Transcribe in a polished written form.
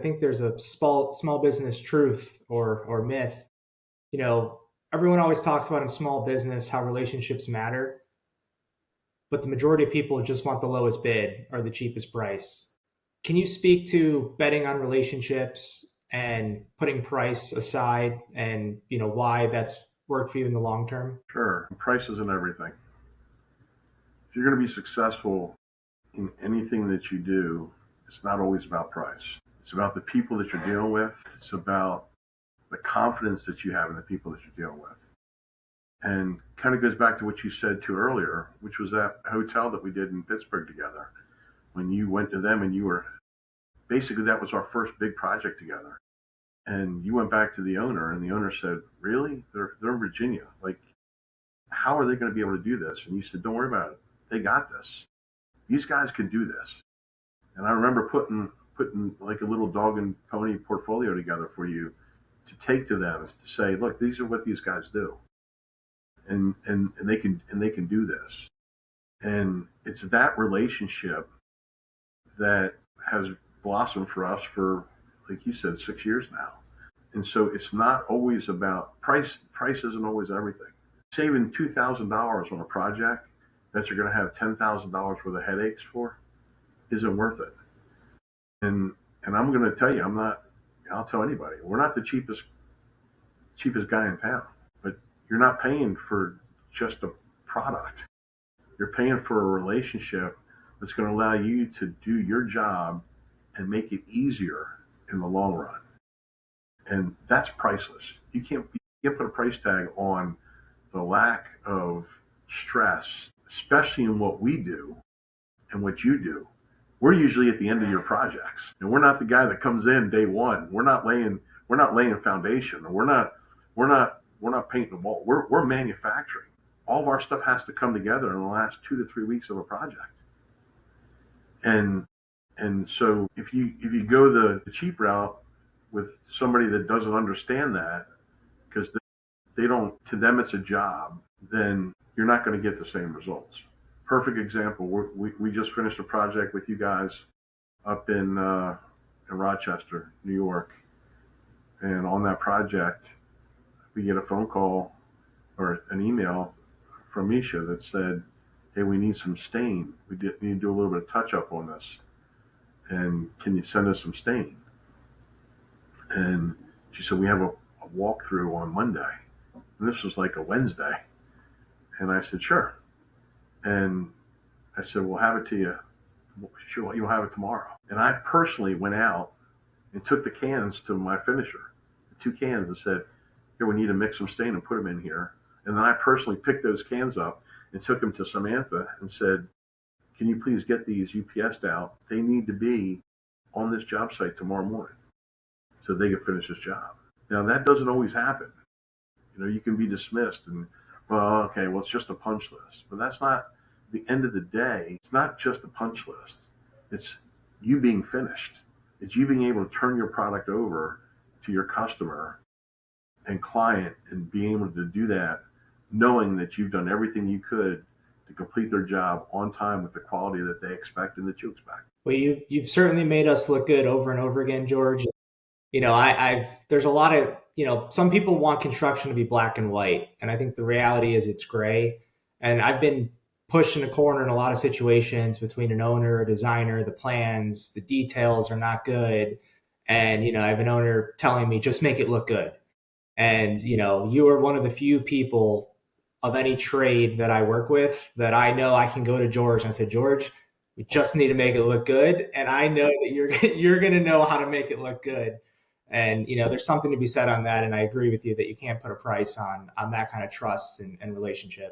I think there's a small business truth or myth. You know, everyone always talks about in small business how relationships matter, but the majority of people just want the lowest bid or the cheapest price. Can you speak to betting on relationships and putting price aside, and why that's worked for you in the long term? Sure, price isn't everything. If you're going to be successful in anything that you do, it's not always about price. It's about the people that you're dealing with. It's about the confidence that you have in the people that you're dealing with. And kind of goes back to what you said too earlier, which was that hotel that we did in Pittsburgh together. When you went to them and you were basically, that was our first big project together. And you went back to the owner, and the owner said, "Really? They're in Virginia. Like, how are they going to be able to do this?" And you said, "Don't worry about it. They got this. These guys can do this." And I remember putting like a little dog and pony portfolio together for you to take to them, to say, "Look, these are what these guys do, and they can do this." And it's that relationship that has blossomed for us for, like you said, 6 years now. And so it's not always about price. Price isn't always everything. Saving $2,000 on a project that you're going to have $10,000 worth of headaches for isn't worth it. And I'm going to tell you, I'm not. I'll tell anybody, we're not the cheapest guy in town. But you're not paying for just a product. You're paying for a relationship that's going to allow you to do your job and make it easier in the long run. And that's priceless. You can't put a price tag on the lack of stress, especially in what we do and what you do. We're usually at the end of your projects, and we're not the guy that comes in day one. We're not laying foundation, or we're not painting the wall. We're manufacturing. All of our stuff has to come together in the last 2 to 3 weeks of a project. And so if you go the cheap route with somebody that doesn't understand that, because they don't, to them it's a job, then you're not going to get the same results. Perfect example. We just finished a project with you guys up in Rochester, New York, and on that project, we get a phone call or an email from Misha that said, "Hey, we need some stain. We need to do a little bit of touch up on this, and can you send us some stain?" And she said, "We have a walkthrough on Monday." And this was like a Wednesday. And I said, "Sure." And I said, "We'll have it to you. Sure, you'll have it tomorrow." And I personally went out and took the cans to my finisher, 2 cans, and said, "Here, we need to mix some stain and put them in here." And then I personally picked those cans up and took them to Samantha and said, "Can you please get these UPS'd out? They need to be on this job site tomorrow morning so they can finish this job." Now, that doesn't always happen. You can be dismissed and, well, okay, well, it's just a punch list. But that's not the end of the day. It's not just a punch list. It's you being finished. It's you being able to turn your product over to your customer and client and being able to do that, knowing that you've done everything you could to complete their job on time with the quality that they expect and that you expect. Well, you've certainly made us look good over and over again, George. I've there's a lot of some people want construction to be black and white, and I think the reality is it's gray. And I've been pushed in a corner in a lot of situations between an owner, a designer, the plans, the details are not good, and I have an owner telling me just make it look good. And you are one of the few people of any trade that I work with that I know I can go to George and I said, "George, we just need to make it look good," and I know that you're going to know how to make it look good. And there's something to be said on that, and I agree with you that you can't put a price on that kind of trust and relationship.